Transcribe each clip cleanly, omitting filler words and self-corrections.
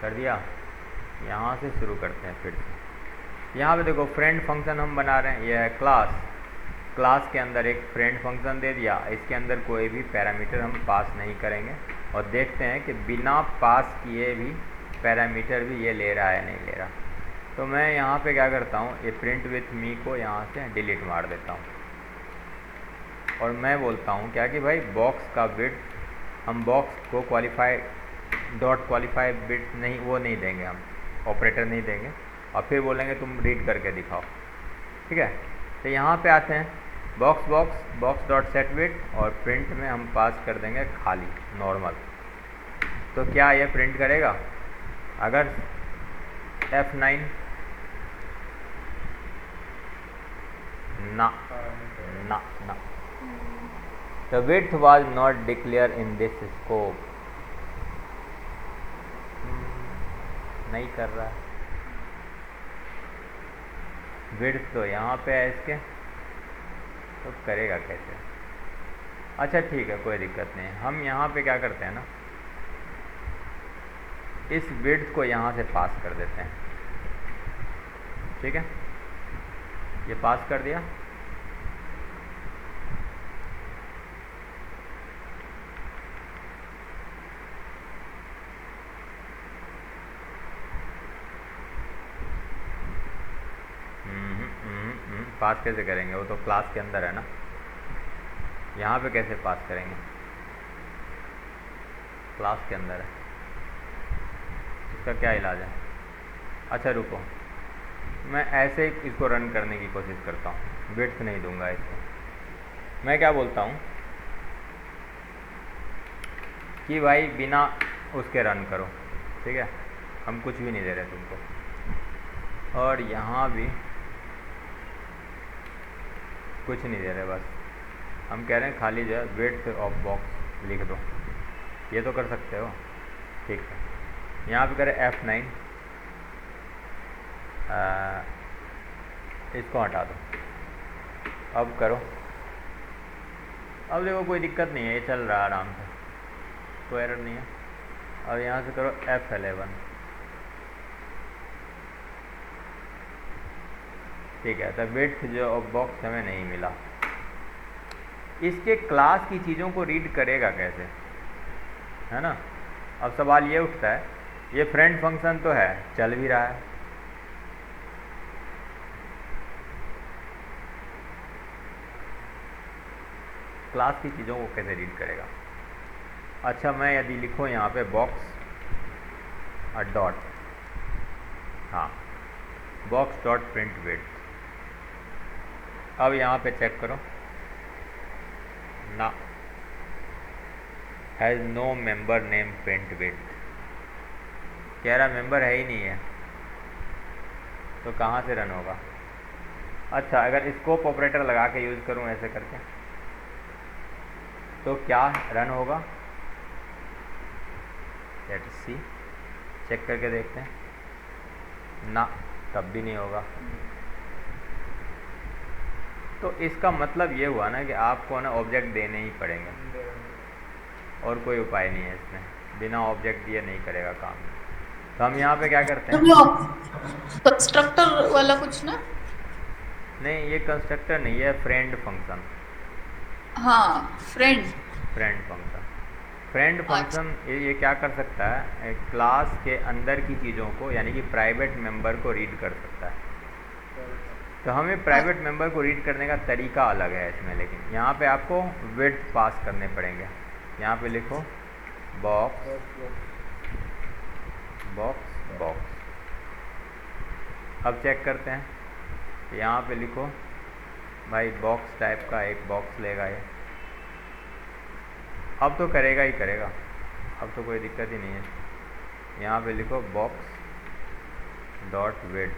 कर दिया। यहाँ से शुरू करते हैं फिर से। यहाँ पे देखो फ्रेंड फंक्शन हम बना रहे हैं, यह है क्लास। क्लास के अंदर एक फ्रेंड फंक्शन दे दिया, इसके अंदर कोई भी पैरामीटर हम पास नहीं करेंगे और देखते हैं कि बिना पास किए भी पैरामीटर भी ये ले रहा है नहीं ले रहा। तो मैं यहाँ पे क्या करता हूँ, ये प्रिंट विथ मी को यहाँ से डिलीट मार देता हूँ और मैं बोलता हूँ क्या कि भाई बॉक्स का विड्थ, हम बॉक्स को क्वालिफाई बिट नहीं, वो नहीं देंगे, हम ऑपरेटर नहीं देंगे और फिर बोलेंगे तुम रीड करके दिखाओ। ठीक है, तो यहाँ पे आते हैं बॉक्स डॉट सेट विड्थ और प्रिंट में हम पास कर देंगे खाली नॉर्मल। तो क्या ये प्रिंट करेगा? अगर F9 ना ना ना, the width was not declared in this scope, नहीं कर रहा। विड्थ तो यहाँ पे है इसके, तो करेगा कैसे? अच्छा ठीक है, कोई दिक्कत नहीं। हम यहाँ पे क्या करते हैं ना, इस विड्थ को यहाँ से पास कर देते हैं। ठीक है, ये पास कर दिया। पास कैसे करेंगे? वो तो क्लास के अंदर है ना, यहाँ पे कैसे पास करेंगे? क्लास के अंदर है, इसका क्या इलाज है? अच्छा रुको, मैं ऐसे ही इसको रन करने की कोशिश करता हूँ, विड्थ नहीं दूंगा इसको। मैं क्या बोलता हूँ कि भाई बिना उसके रन करो। ठीक है, हम कुछ भी नहीं दे रहे तुमको और यहाँ भी कुछ नहीं दे रहे, बस हम कह रहे हैं खाली जो है विड्थ ऑफ बॉक्स लिख दो। ये तो कर सकते हो। ठीक है, यहाँ पे करें F9, इसको हटा दो। अब करो, अब देखो कोई दिक्कत नहीं है, ये चल रहा है आराम से, कोई एरर नहीं है। अब यहाँ से करो F11। ठीक है, तो विड्थ जो ऑफ बॉक्स हमें नहीं मिला। इसके क्लास की चीज़ों को रीड करेगा कैसे, है ना? अब सवाल ये उठता है, ये फ्रेंड फंक्शन तो है, चल भी रहा है, क्लास की चीज़ों को कैसे रीड करेगा? अच्छा, मैं यदि लिखूँ यहाँ पे बॉक्स और डॉट, हाँ बॉक्स डॉट प्रिंट विड्थ। अब यहाँ पे चेक करो ना, has no member name print width, कह रहा मेंबर है ही नहीं है, तो कहाँ से रन होगा? अच्छा, अगर स्कोप ऑपरेटर लगा के यूज़ करूँ ऐसे करके, तो क्या रन होगा? लेट्स सी, चेक करके देखते हैं ना, तब भी नहीं होगा। तो इसका मतलब ये हुआ ना कि आपको ना ऑब्जेक्ट देने ही पड़ेंगे और कोई उपाय नहीं है इसमें, बिना ऑब्जेक्ट दिए नहीं करेगा काम। तो हम यहाँ पे क्या करते हैं, कंस्ट्रक्टर वाला कुछ ना? नहीं ये कंस्ट्रक्टर नहीं है, फ्रेंड फंक्शन। हाँ, फ्रेंड फंक्शन, फ्रेंड अच्छा। फंक्शन ये क्या कर सकता है, क्लास के अंदर की चीज़ों को यानी कि प्राइवेट मेंबर को रीड कर सकता है। तो हमें प्राइवेट मेंबर को रीड करने का तरीका अलग है इसमें, लेकिन यहाँ पे आपको विड्थ पास करने पड़ेंगे। यहाँ पे लिखो बॉक्स बॉक्स बॉक्स। अब चेक करते हैं, यहाँ पे लिखो भाई बॉक्स टाइप का एक बॉक्स लेगा ये, अब तो करेगा ही करेगा, अब तो कोई दिक्कत ही नहीं है। यहाँ पे लिखो box dot width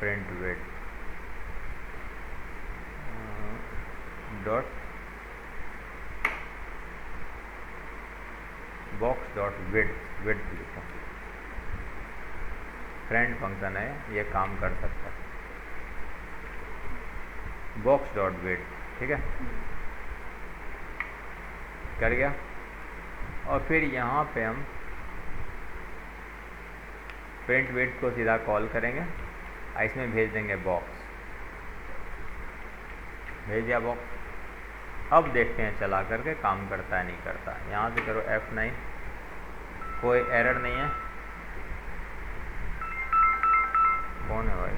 print width dot box dot width लिखो। फ्रेंड फंक्शन है, ये काम कर सकता है, बॉक्स डॉट विड्थ। ठीक है, कर गया। और फिर यहाँ पे हम प्रिंट विड्थ को सीधा कॉल करेंगे, इसमें भेज देंगे बॉक्स, भेज दिया बॉक्स। अब देखते हैं चला करके काम करता है नहीं करता। यहाँ से करो F9, कोई एरर नहीं है। कौन है भाई?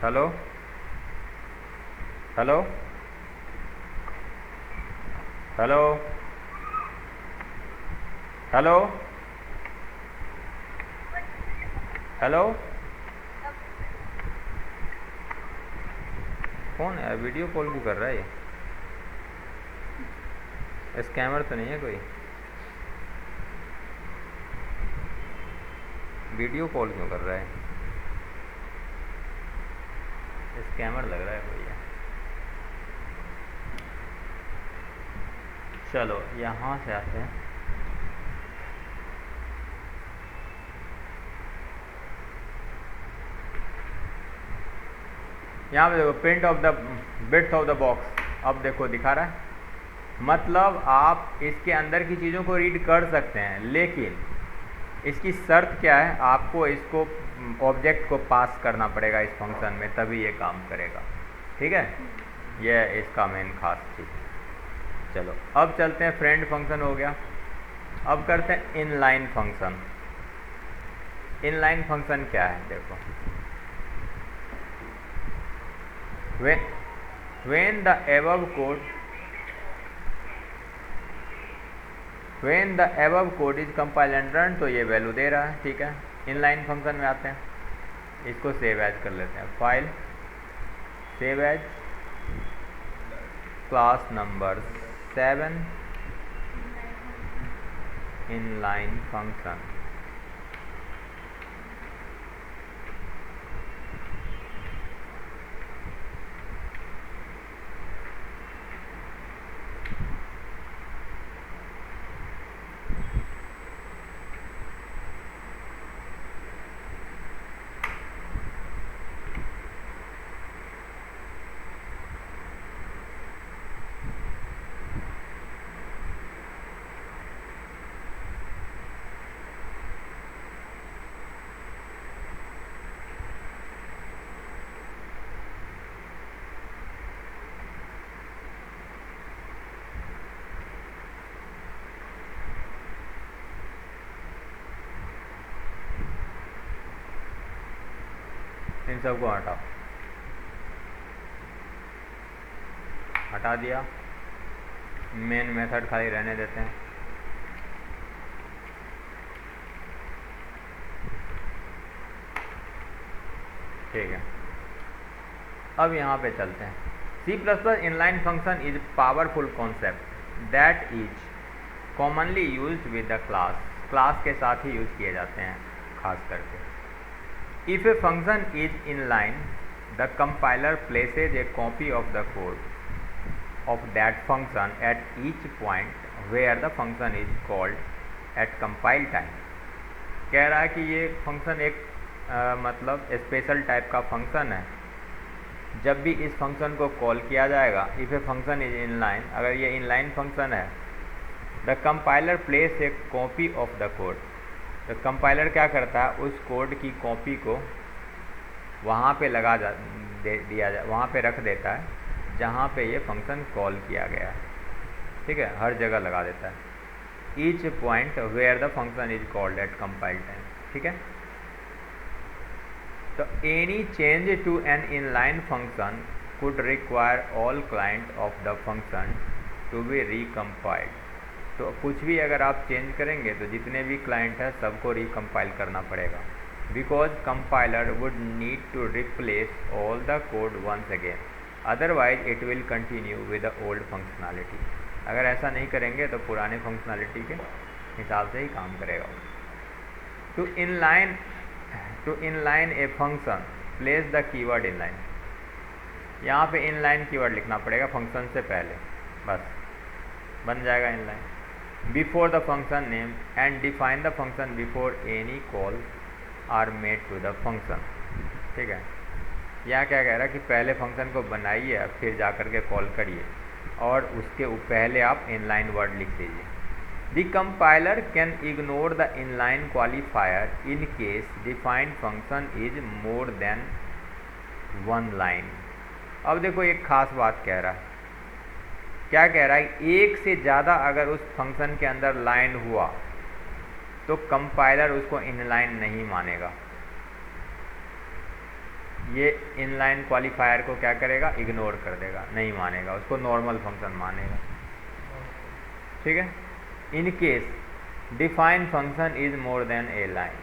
Hello hello hello hello hello, कौन है? वीडियो कॉल क्यों कर रहा है ये? स्कैमर तो नहीं है कोई? वीडियो कॉल क्यों कर रहा है? स्कैमर लग रहा है कोई है। चलो यहाँ से आते हैं। यहाँ पे देखो print of the width of the box, अब देखो दिखा रहा है। मतलब आप इसके अंदर की चीज़ों को रीड कर सकते हैं, लेकिन इसकी शर्त क्या है? आपको इसको ऑब्जेक्ट को पास करना पड़ेगा इस फंक्शन में, तभी ये काम करेगा। ठीक है, यह इसका मेन खास चीज़। चलो अब चलते हैं, फ्रेंड फंक्शन हो गया। अब करते हैं इनलाइन फंक्शन। इनलाइन फंक्शन क्या है? देखो, when the above code is compiled and run, तो ये वैल्यू दे रहा है। ठीक है, इनलाइन फंक्शन में आते हैं, इसको सेव एज कर लेते हैं। File save as class number 7 inline function. इन सबको हटाओ, हटा दिया। मेन मेथड खाली रहने देते हैं। ठीक है, अब यहाँ पे चलते हैं। C++ inline function is powerful concept that is commonly used with the class. Class के साथ ही यूज किए जाते हैं खास करके। If a function is inline, the compiler places a copy of the code of that function at each point where the function is called at compile time। कह रहा है कि ये फंक्शन एक मतलब स्पेशल टाइप का फंक्शन है। जब भी इस फंक्शन को कॉल किया जाएगा, if a function is inline, अगर ये इनलाइन फंक्शन है, the compiler place a copy of the code. तो कंपाइलर क्या करता है? उस कोड की कॉपी को वहाँ पे वहाँ पे रख देता है जहाँ पे ये फंक्शन कॉल किया गया है। ठीक है, हर जगह लगा देता है। Each point where the function is called at compile time. ठीक है, तो any change to an inline function could require all client of the function to be recompiled. तो कुछ भी अगर आप चेंज करेंगे तो जितने भी क्लाइंट हैं सबको रिकम्पाइल करना पड़ेगा, because compiler would need to replace all the code once again, otherwise it will continue with the old functionality. अगर ऐसा नहीं करेंगे तो पुराने फंक्शनैलिटी के हिसाब से ही काम करेगा। To inline a function place the keyword inline. यहाँ पे इनलाइन कीवर्ड लिखना पड़ेगा फंक्शन से पहले, बस बन जाएगा inline. Before the function name and define the function before any call are made to the function. ठीक है, यहाँ क्या कह रहा है कि पहले फंक्शन को बनाइए और फिर जा कर के कॉल करिए और उसके पहले आप इनलाइन वर्ड लिख दीजिए। The compiler can ignore the inline qualifier in case defined function is more than one line. अब देखो एक खास बात कह रहा है, क्या कह रहा है, एक से ज़्यादा अगर उस फंक्शन के अंदर लाइन हुआ तो कंपाइलर उसको इनलाइन नहीं मानेगा। ये इनलाइन क्वालिफायर को क्या करेगा, इग्नोर कर देगा, नहीं मानेगा, उसको नॉर्मल फंक्शन मानेगा। ठीक है। In case define function is more than A line,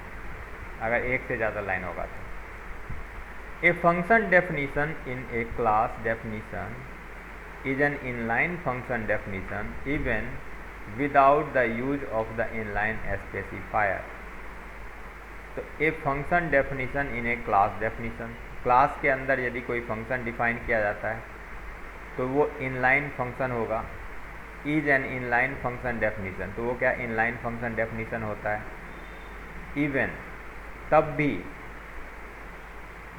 अगर एक से ज़्यादा लाइन होगा तो। A function definition in A class definition is an inline function definition even without the use of the inline specifier। तो a function definition in A class definition, class के अंदर यदि कोई फंक्शन डिफाइन किया जाता है तो वो इनलाइन फंक्शन होगा। Is an inline function definition, तो वो क्या इनलाइन फंक्शन डेफिनीशन होता है। इवन, तब भी,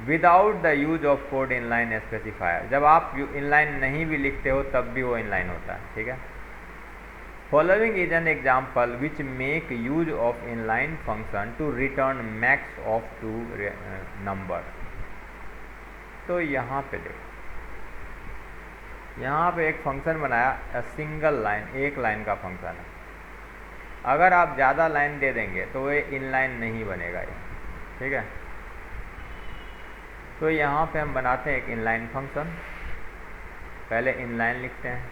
without the use of code inline specifier, जब आप इनलाइन नहीं भी लिखते हो तब भी वो इनलाइन होता है। ठीक है। Following is an example which make use of inline function to return max of 2 number. तो यहाँ पे देखो, यहाँ पे एक फंक्शन बनाया, सिंगल लाइन, एक लाइन का फंक्शन है। अगर आप ज़्यादा लाइन दे देंगे तो ये इनलाइन नहीं बनेगा ये। ठीक है। तो यहाँ पे हम बनाते हैं एक इनलाइन फंक्शन, पहले इनलाइन लिखते हैं।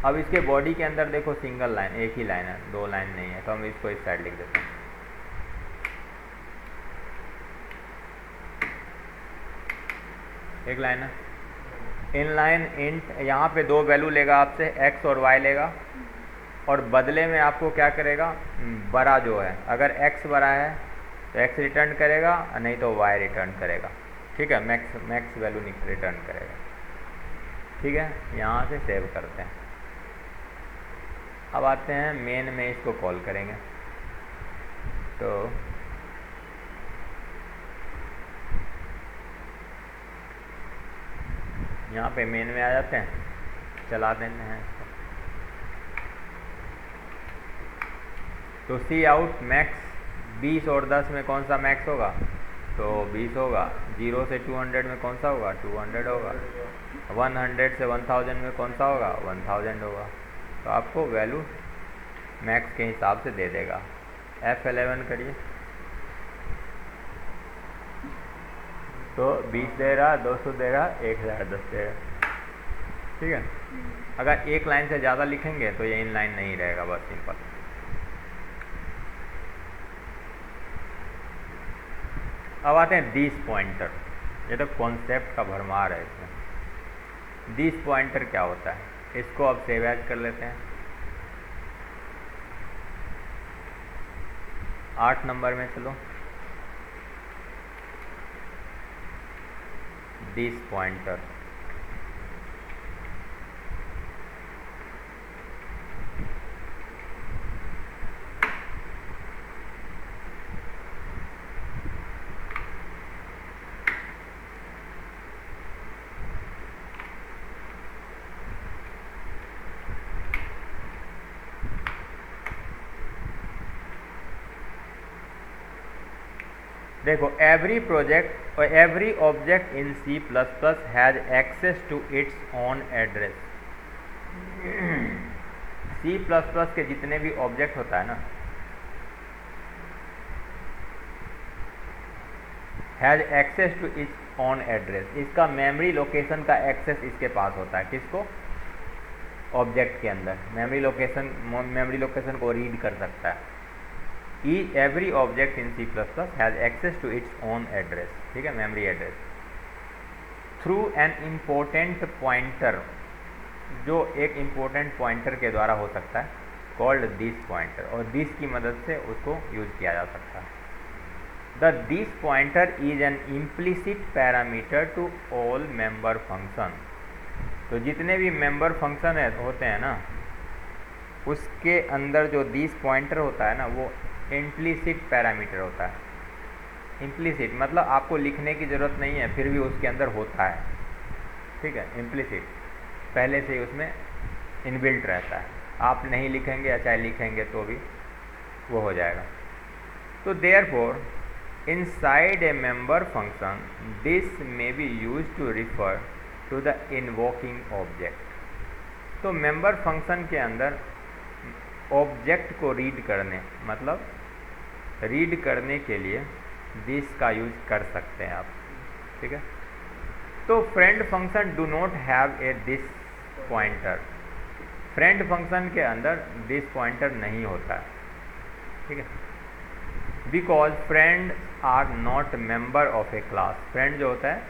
अब इसके बॉडी के अंदर देखो सिंगल लाइन, एक ही लाइन है, 2 लाइन नहीं है, तो हम इसको इस साइड लिख देते हैं। एक लाइन है। इनलाइन इंट, यहाँ पे 2 वैल्यू लेगा आपसे, x और y लेगा, और बदले में आपको क्या करेगा, बड़ा जो है, अगर x बड़ा है तो x रिटर्न करेगा, नहीं तो y रिटर्न करेगा। ठीक है। मैक्स वैल्यू रिटर्न करेगा। ठीक है। यहाँ से सेव करते हैं। अब आते हैं मेन में, इसको कॉल करेंगे। तो यहाँ पे मेन में आ जाते हैं, चला देते हैं इसको। तो सी आउट मैक्स, 20 और 10 में कौन सा मैक्स होगा, तो 20 होगा। 0 से 200 में कौन सा होगा, 200 होगा। 100 से 1000 में कौन सा होगा, 1000 होगा। तो आपको वैल्यू मैक्स के हिसाब से दे देगा। F11 करिए, तो 20 दे रहा, 200 दे रहा, 1010 दे रहा। ठीक है। अगर एक लाइन से ज़्यादा लिखेंगे तो ये इनलाइन नहीं रहेगा, बस सिंपल। अब आते हैं दिस पॉइंटर। ये तो कॉन्सेप्ट का भरमार है इसमें। दिस पॉइंटर क्या होता है, इसको अब सेव एज कर लेते हैं। 8 नंबर में चलो, दिस पॉइंटर। देखो, एवरी प्रोजेक्ट और every object in C++ has access to its own address. C++ के जितने भी ऑब्जेक्ट होता है ना, has access to its own address, इसका मेमोरी लोकेशन का एक्सेस इसके पास होता है। किसको, ऑब्जेक्ट के अंदर मेमोरी लोकेशन को रीड कर सकता है। Every object in C++ has access to its own address. ठीक है, memory address. Through an important pointer, जो एक इम्पोर्टेंट पॉइंटर के द्वारा हो सकता है, कॉल्ड दिस पॉइंटर, और दिस की मदद से उसको यूज किया जा सकता है। The this pointer is an implicit parameter to all member function. तो जितने भी मेंबर फंक्शन होते हैं ना, उसके अंदर जो दिस पॉइंटर होता है ना, वो इम्प्लिसिट पैरामीटर होता है। इम्प्लिसिट मतलब आपको लिखने की ज़रूरत नहीं है, फिर भी उसके अंदर होता है, ठीक है। इम्प्लिसिट पहले से ही उसमें इनबिल्ट रहता है, आप नहीं लिखेंगे या चाहे लिखेंगे तो भी वो हो जाएगा। तो therefore inside a member function this may be used to refer to the invoking object. तो मेंबर फंक्शन के अंदर ऑब्जेक्ट को रीड करने, मतलब रीड करने के लिए दिस का यूज कर सकते हैं आप, ठीक है। तो friend function do not have a this pointer. Friend function के अंदर दिस पॉइंटर नहीं होता है, ठीक है, because friend are not member of a class. Friend जो होता है,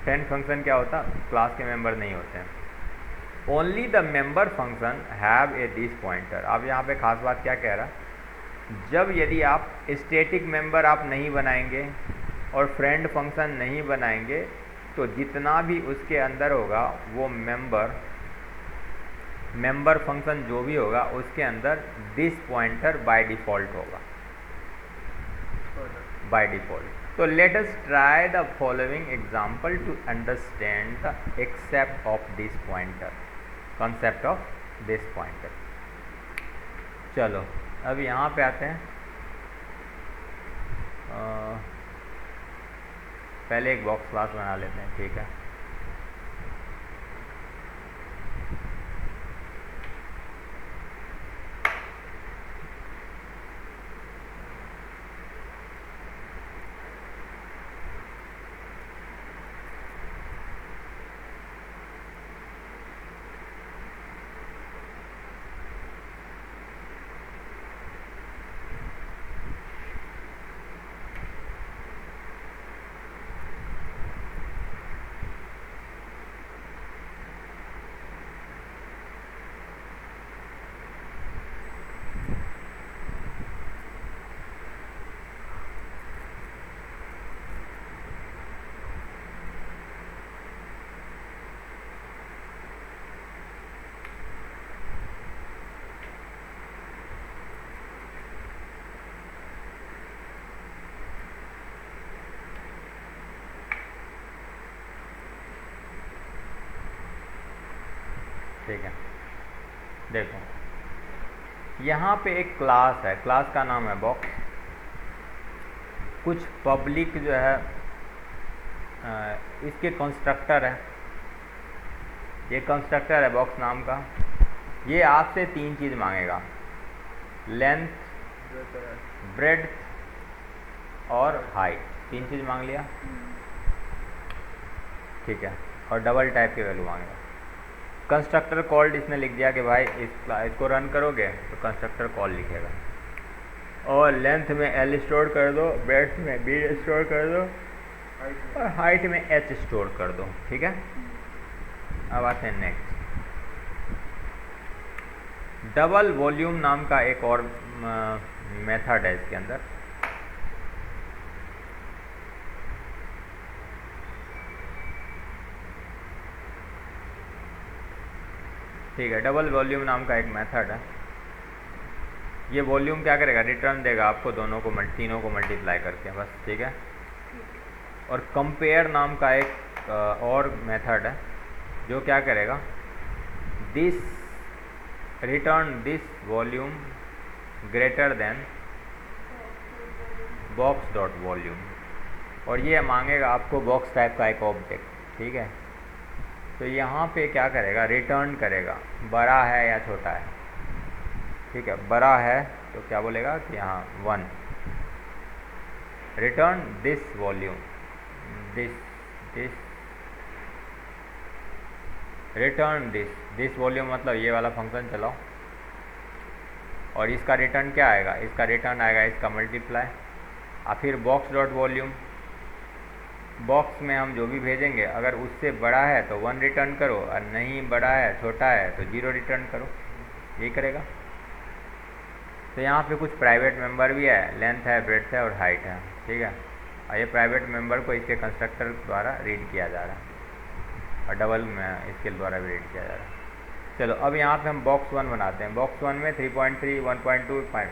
फ्रेंड फंक्शन क्या होता है, क्लास के मेंबर नहीं होते हैं। Only the member function have a this pointer. अब यहाँ पे खास बात क्या कह रहा है, जब यदि आप स्टैटिक मेंबर आप नहीं बनाएंगे और फ्रेंड फंक्शन नहीं बनाएंगे, तो जितना भी उसके अंदर होगा वो मेंबर फंक्शन जो भी होगा उसके अंदर दिस पॉइंटर बाय डिफ़ॉल्ट होगा, बाय डिफ़ॉल्ट। तो let us try the following example to understand the except of this pointer, concept of this pointer. चलो अब यहाँ पे आते हैं। पहले एक बॉक्स क्लास बना लेते हैं, ठीक है। ठीक है, देखो यहाँ पे एक क्लास है, क्लास का नाम है बॉक्स। कुछ पब्लिक जो है इसके कंस्ट्रक्टर है, ये कंस्ट्रक्टर है बॉक्स नाम का। ये आपसे 3 चीज़ मांगेगा, लेंथ, ब्रेड्थ और हाइट। 3 चीज़ मांग लिया, ठीक है, और डबल टाइप के वैल्यू मांगेगा। कंस्ट्रक्टर कॉल्ड इसने लिख दिया कि भाई इसको रन करोगे तो कंस्ट्रक्टर कॉल लिखेगा। और लेंथ में L स्टोर कर दो, ब्रेड्थ में B स्टोर कर दो और हाइट में H स्टोर कर दो, ठीक है। अब आते हैं नेक्स्ट। डबल वॉल्यूम नाम का एक और मेथड है इसके अंदर। ठीक है, डबल वॉल्यूम नाम का एक मेथड है। ये वॉल्यूम क्या करेगा, रिटर्न देगा आपको दोनों को तीनों को मल्टीप्लाई करके, बस, ठीक है। और कंपेयर नाम का एक और मेथड है जो क्या करेगा, this return this volume greater than box dot volume. और ये मांगेगा आपको बॉक्स टाइप का एक ऑब्जेक्ट, ठीक है। तो यहाँ पे क्या करेगा, रिटर्न करेगा बड़ा है या छोटा है, ठीक है। बड़ा है तो क्या बोलेगा कि यहाँ 1, return this volume, this return this volume, मतलब ये वाला फंक्शन चलाओ। और इसका रिटर्न क्या आएगा, इसका रिटर्न आएगा इसका मल्टीप्लाई। और फिर बॉक्स डॉट वॉल्यूम, बॉक्स में हम जो भी भेजेंगे अगर उससे बड़ा है तो 1 रिटर्न करो, और नहीं बड़ा है, छोटा है तो 0 रिटर्न करो, यही करेगा। तो यहाँ पे कुछ प्राइवेट मेंबर भी है, लेंथ है, ब्रेड्थ है और हाइट है, ठीक है। और ये प्राइवेट मेंबर को इसके कंस्ट्रक्टर द्वारा रीड किया जा रहा है। और डबल में इसके द्वारा भी रीड किया जा रहा है। चलो अब यहाँ पे हम बॉक्स 1 बनाते हैं। बॉक्स 1 में 3.3, 1.2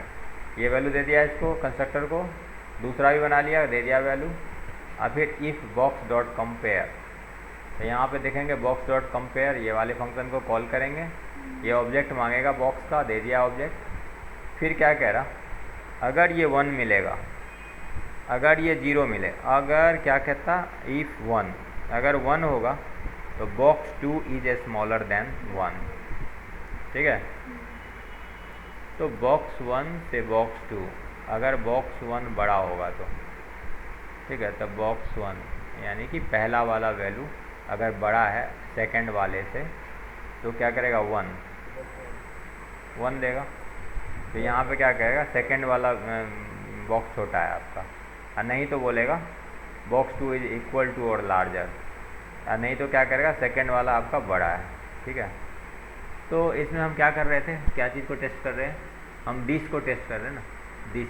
ये वैल्यू दे दिया इसको कंस्ट्रक्टर को, दूसरा भी बना लिया, दे दिया वैल्यू। और फिर इफ़ बॉक्स डॉट कंपेयर, तो यहाँ पे देखेंगे बॉक्स डॉट कंपेयर, ये वाले फंक्शन को कॉल करेंगे, ये ऑब्जेक्ट मांगेगा बॉक्स का, दे दिया ऑब्जेक्ट। फिर क्या कह रहा, अगर ये 1 मिलेगा, अगर ये 0 मिले, अगर क्या कहता इफ़ 1, अगर 1 होगा तो बॉक्स 2 इज स्मॉलर देन 1, ठीक है। तो बॉक्स 1 से बॉक्स 2, अगर बॉक्स 1 बड़ा होगा तो, ठीक है, तो बॉक्स 1 यानी कि पहला वाला वैल्यू अगर बड़ा है सेकंड वाले से तो क्या करेगा 1 देगा। तो यहाँ पे क्या करेगा, सेकंड वाला बॉक्स छोटा है आपका, और नहीं तो बोलेगा बॉक्स 2 इज इक्वल टू और लार्जर, और नहीं तो क्या करेगा सेकंड वाला आपका बड़ा है, ठीक है। तो इसमें हम क्या कर रहे थे, क्या चीज़ को टेस्ट कर रहे हैं, हम दिस को टेस्ट कर रहे हैं ना, दिस।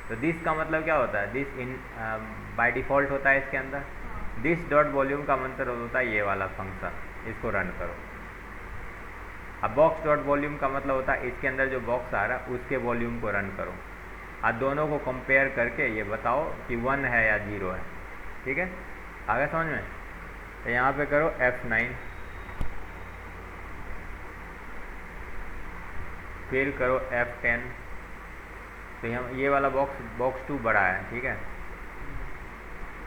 तो दिस का मतलब क्या होता है, दिस इन बाय डिफ़ॉल्ट होता है इसके अंदर। दिस डॉट वॉल्यूम का मतलब होता है ये वाला फंक्शन, इसको रन करो। अब बॉक्स डॉट वॉल्यूम का मतलब होता है इसके अंदर जो बॉक्स आ रहा है उसके वॉल्यूम को रन करो, और दोनों को कंपेयर करके ये बताओ कि 1 है या 0 है, ठीक है। आगे समझ में। तो यहाँ पे करो F9, फिर करो F10। तो हम ये वाला बॉक्स 2 बड़ा है, ठीक है,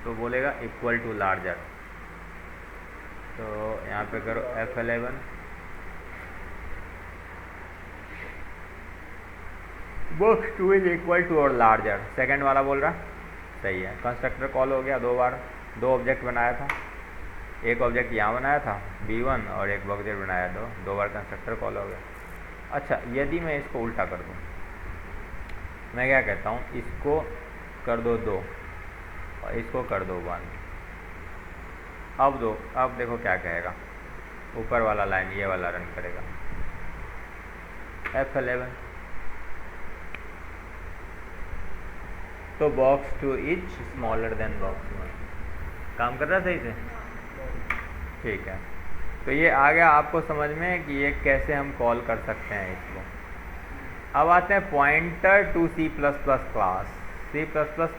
तो बोलेगा इक्वल टू लार्जर। तो यहाँ पे करो F11, box 2 is equal to और लार्जर, सेकंड वाला बोल रहा, सही है। कंस्ट्रक्टर कॉल हो गया 2 बार, 2 ऑब्जेक्ट बनाया था, एक ऑब्जेक्ट यहाँ बनाया था B1 और एक ऑब्जेक्ट बनाया 2 बार कंस्ट्रक्टर कॉल हो गया। अच्छा, यदि मैं इसको उल्टा कर दूँ, मैं क्या कहता हूँ, इसको कर दो 2 और इसको कर दो 1। अब देखो क्या कहेगा, ऊपर वाला लाइन ये वाला रन करेगा F11। तो box 2 is smaller than box 1, काम कर रहा है सही से, ठीक है। तो ये आ गया आपको समझ में कि ये कैसे हम कॉल कर सकते हैं इसको। अब आते हैं pointer to C++ class. C++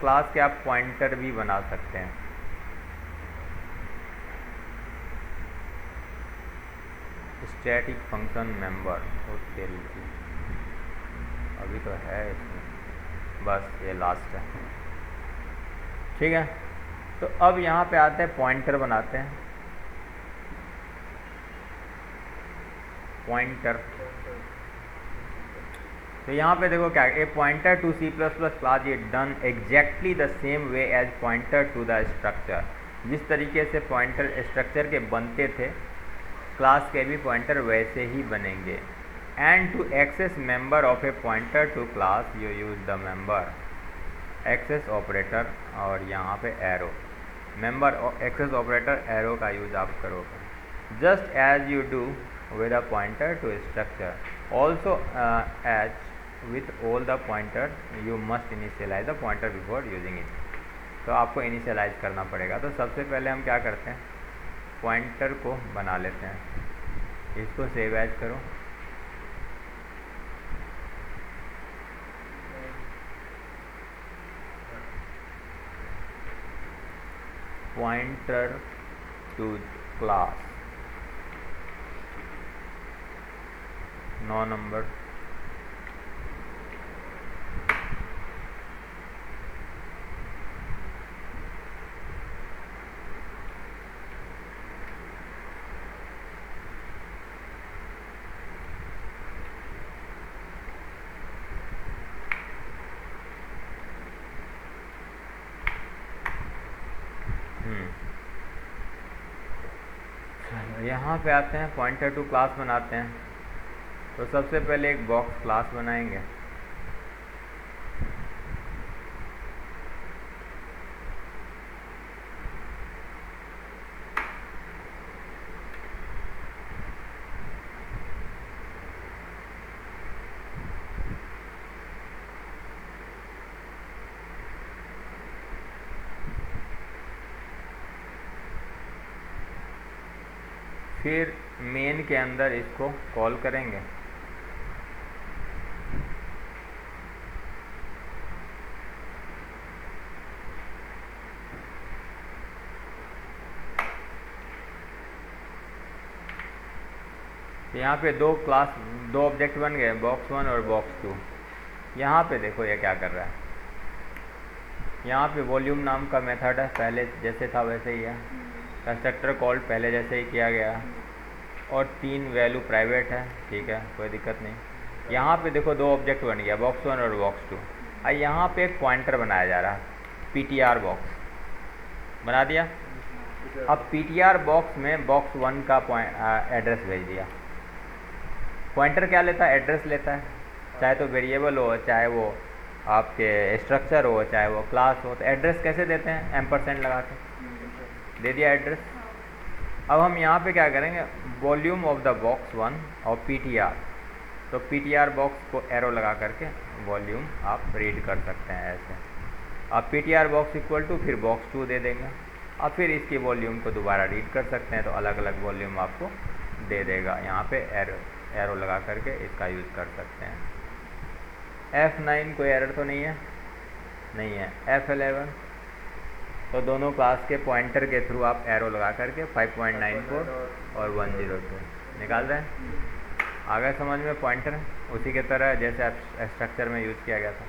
class के आप पॉइंटर भी बना सकते हैं। स्टैटिक फंक्शन मेंबर, अभी तो है इसमें, बस ये लास्ट है, ठीक है। तो अब यहाँ पे आते हैं पॉइंटर बनाते हैं। पॉइंटर, तो यहाँ पे देखो क्या, a pointer to C++ class is done exactly the same way as pointer to the structure. जिस तरीके से पॉइंटर स्ट्रक्चर के बनते थे, क्लास के भी पॉइंटर वैसे ही बनेंगे। And to access member of a pointer to class you use the member access operator, और यहाँ पे arrow, member access operator arrow का यूज आप करोगे, just as you do with a pointer to structure. Also as with all the pointer you must initialize the pointer before using it. तो आपको initialise करना पड़ेगा। तो सबसे पहले हम क्या करते हैं, पॉइंटर को बना लेते हैं, इसको सेव एज करो, पॉइंटर टू क्लास 9 नंबर। यहाँ पे आते हैं, पॉइंटर टू क्लास बनाते हैं। तो सबसे पहले एक बॉक्स क्लास बनाएंगे, फिर मेन के अंदर इसको कॉल करेंगे। यहाँ पे दो ऑब्जेक्ट बन गए, बॉक्स 1 और बॉक्स 2। यहाँ पे देखो ये क्या कर रहा है, यहाँ पे वॉल्यूम नाम का मेथड है, पहले जैसे था वैसे ही है। कंस्ट्रक्टर कॉल पहले जैसे ही किया गया, और 3 वैल्यू प्राइवेट है, ठीक है, कोई दिक्कत नहीं। यहाँ पे देखो 2 ऑब्जेक्ट बन गया, बॉक्स 1 और बॉक्स 2। और यहाँ पे एक पॉइंटर बनाया जा रहा है, PTR बॉक्स बना दिया। अब PTR बॉक्स में बॉक्स 1 का एड्रेस भेज दिया। पॉइंटर क्या लेता है? एड्रेस लेता है, चाहे तो वेरिएबल हो, चाहे वो आपके स्ट्रक्चर हो, चाहे वो क्लास हो। तो एड्रेस कैसे देते हैं? एम्परसेंड लगा के दे दिया एड्रेस। अब हम यहाँ पे क्या करेंगे, वॉल्यूम ऑफ द बॉक्स 1 और PTR, तो PTR बॉक्स को एरो लगा करके वॉल्यूम आप रीड कर सकते हैं ऐसे। अब PTR बॉक्स इक्वल टू फिर बॉक्स 2 दे देंगे, और फिर इसकी वॉल्यूम को दोबारा रीड कर सकते हैं, तो अलग अलग वॉल्यूम आपको दे देगा। यहाँ पे एरो लगा करके इसका यूज़ कर सकते हैं। F9 कोई एरर तो नहीं है, नहीं है। F11 तो दोनों क्लास के पॉइंटर के थ्रू आप एरो लगा करके 5.94 और 102 निकाल रहे हैं। आ गया समझ में? पॉइंटर उसी के तरह जैसे स्ट्रक्चर में यूज़ किया गया था।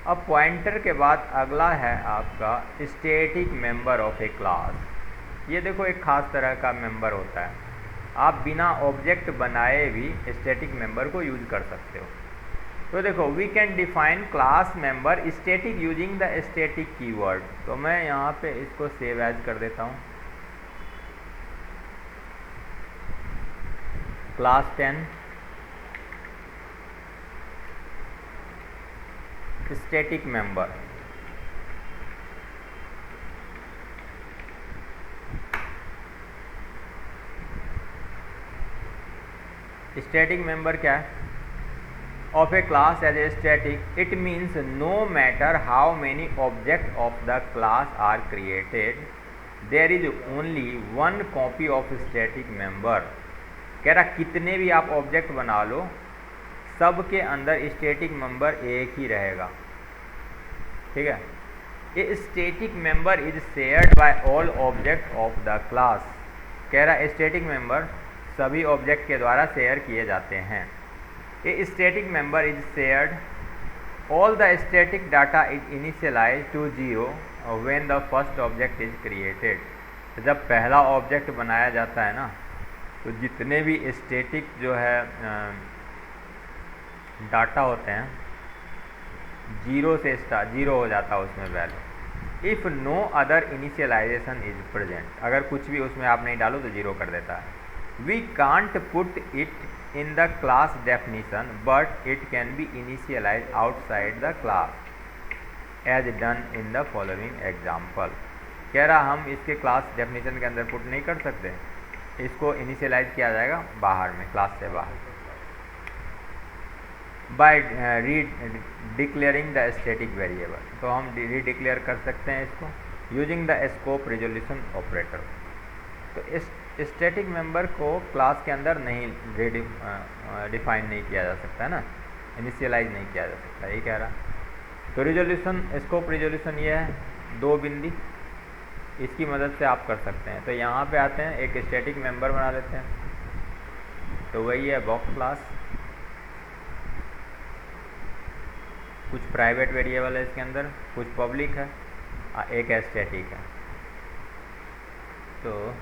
अब पॉइंटर के बाद अगला है आपका static member of a class. ये देखो एक खास तरह का मेंबर होता है, आप बिना ऑब्जेक्ट बनाए भी स्टैटिक मेंबर को यूज कर सकते हो। तो देखो, we can define class member static using the static keyword. तो मैं यहाँ पे इसको सेव एज कर देता हूँ, class 10 static member. Static member क्या है? Of a class as a static, it means no matter how many object of the class are created, there is only one copy of static member. कह रहा कितने भी आप object बना लो, सब के अंदर स्टैटिक मेंबर एक ही रहेगा, ठीक है। ए static member is shared by all object of the class. कह रहा स्टैटिक मेंबर सभी ऑब्जेक्ट के द्वारा शेयर किए जाते हैं। A static member is shared, all the static data is initialise to 0 when the first object is created. जब पहला ऑब्जेक्ट बनाया जाता है ना, तो जितने भी स्टैटिक जो है डाटा होते हैं, 0 से स्टार्ट, 0 हो जाता है उसमें value. If no other initialization is present, अगर कुछ भी उसमें आप नहीं डालो तो 0 कर देता है। We can't put it in the class definition, but it can be initialized outside the class as done in the following example। कह रहा हम इसके क्लास डेफिनेशन के अंदर पुट नहीं कर सकते, इसको इनिशियलाइज किया जाएगा बाहर में, क्लास से बाहर, by declaring the static variable. तो हम रीडिक्लेयर कर सकते हैं इसको using the scope resolution operator. तो इस स्टैटिक मेंबर को क्लास के अंदर नहीं डिफाइन नहीं किया जा सकता है ना, इनिशियलाइज नहीं किया जा सकता, यही कह रहा। तो रिजोल्यूशन, स्कोप रिजोल्यूशन ये है, 2 बिंदी, इसकी मदद से आप कर सकते हैं। तो यहाँ पे आते हैं, एक स्टैटिक मेंबर बना लेते हैं। तो वही है बॉक्स क्लास, कुछ प्राइवेट वेरिएबल है इसके अंदर, कुछ पब्लिक है, एक स्टैटिक है। तो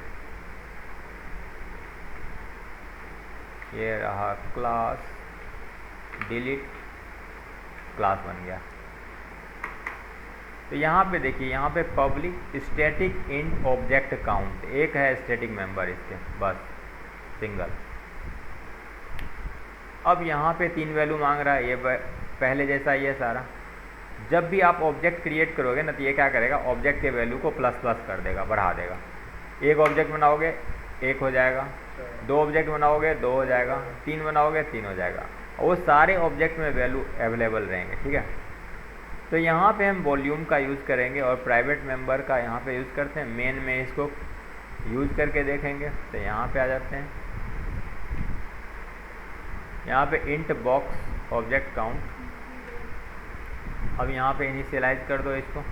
ये रहा क्लास, डिलीट, क्लास बन गया। तो यहाँ पे देखिए, यहाँ पे public static int object count, एक है स्टैटिक मेंबर इसके, बस सिंगल। अब यहाँ पे 3 वैल्यू मांग रहा है, ये पहले जैसा ही है सारा। जब भी आप ऑब्जेक्ट क्रिएट करोगे ना, तो ये क्या करेगा, ऑब्जेक्ट के वैल्यू को प्लस प्लस कर देगा, बढ़ा देगा। एक ऑब्जेक्ट बनाओगे 1 हो जाएगा, 2 ऑब्जेक्ट बनाओगे 2 हो जाएगा, 3 बनाओगे 3 हो जाएगा, और वो सारे ऑब्जेक्ट में वैल्यू अवेलेबल रहेंगे, ठीक है। तो यहाँ पे हम वॉल्यूम का यूज़ करेंगे और प्राइवेट मेंबर का यहाँ पे यूज़ करते हैं। मेन में इसको यूज करके देखेंगे। तो यहाँ पे आ जाते हैं, यहाँ पे इंट बॉक्स ऑब्जेक्ट काउंट। अब यहाँ पे इनिशियलाइज कर दो इसको,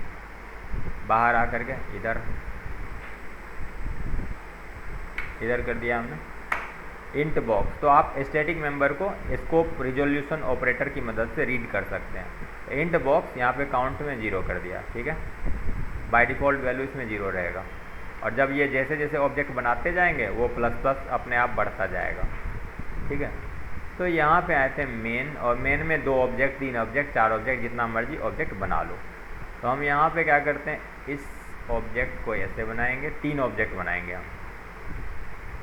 बाहर आकर के इधर कर दिया हमने इंट बॉक्स। तो आप स्टैटिक मेंबर को स्कोप रिजोल्यूशन ऑपरेटर की मदद से रीड कर सकते हैं। इंट बॉक्स यहाँ पे काउंट में 0 कर दिया, ठीक है, बाय डिफ़ॉल्ट वैल्यू इसमें 0 रहेगा। और जब ये जैसे जैसे ऑब्जेक्ट बनाते जाएंगे वो प्लस प्लस अपने आप बढ़ता जाएगा, ठीक है। तो यहाँ पे आए थे मेन, और मेन में 2 ऑब्जेक्ट, 3 ऑब्जेक्ट, 4 ऑब्जेक्ट, जितना मर्जी ऑब्जेक्ट बना लो। तो हम यहाँ पे क्या करते हैं, इस ऑब्जेक्ट को ऐसे बनाएंगे, 3 ऑब्जेक्ट बनाएंगे हम।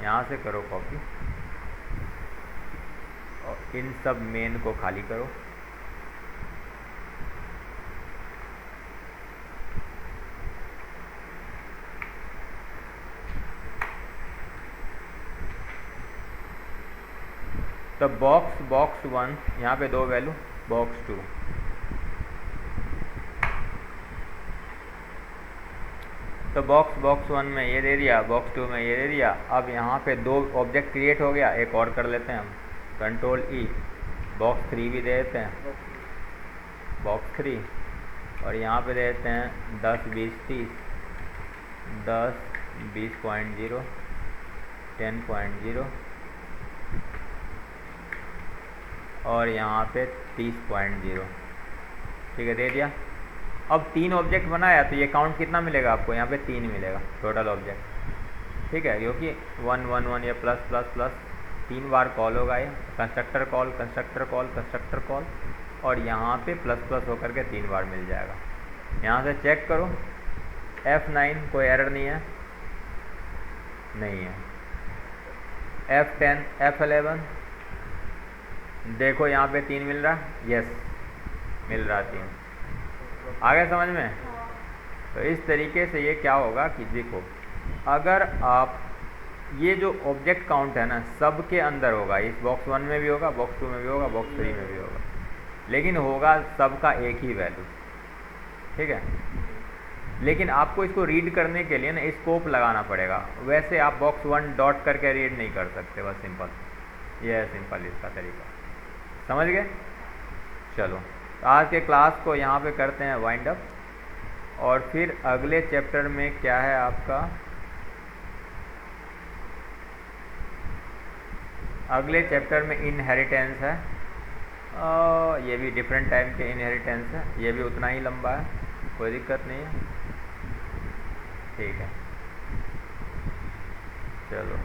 यहाँ से करो कॉपी और इन सब मेन को खाली करो। तो बॉक्स 1 यहाँ पे 2 वैल्यू, बॉक्स 2, तो बॉक्स 1 में ये दे दिया, बॉक्स 2 में ये दे दिया। अब यहाँ पे 2 ऑब्जेक्ट क्रिएट हो गया, एक और कर लेते हैं हम, कंट्रोल ई, बॉक्स 3 भी दे देते हैं, बॉक्स 3, और यहाँ पे दे देते हैं 10 20 30, 10 20.0, 10.0, और यहाँ पे 30.0, ठीक है, दे दिया। अब 3 ऑब्जेक्ट बनाया तो ये काउंट कितना मिलेगा आपको, यहाँ पे 3 मिलेगा टोटल ऑब्जेक्ट, ठीक है, क्योंकि 1 1 1 ये प्लस प्लस प्लस 3 बार कॉल होगा, ये constructor call constructor call constructor call, और यहाँ पे प्लस प्लस होकर के 3 बार मिल जाएगा। यहाँ से चेक करो, F9 कोई एरर नहीं है, नहीं है। F10 F11 देखो यहाँ पे 3 मिल रहा, यस मिल रहा 3, आ गया समझ में। तो इस तरीके से ये क्या होगा कि देखो, अगर आप ये जो ऑब्जेक्ट काउंट है ना सब के अंदर होगा, इस बॉक्स 1 में भी होगा, बॉक्स 2 में भी होगा, बॉक्स 3 में भी होगा, लेकिन होगा सबका एक ही वैल्यू, ठीक है। लेकिन आपको इसको रीड करने के लिए ना स्कोप लगाना पड़ेगा, वैसे आप बॉक्स 1 डॉट करके रीड नहीं कर सकते, बस सिंपल ये है, सिंपल इसका तरीका, समझ गए। चलो तो आज के क्लास को यहाँ पे करते हैं वाइंड अप, और फिर अगले चैप्टर में क्या है आपका, अगले चैप्टर में इनहेरिटेंस है, ये भी डिफरेंट टाइप के इनहेरिटेंस है, ये भी उतना ही लंबा है, कोई दिक्कत नहीं है, ठीक है। चलो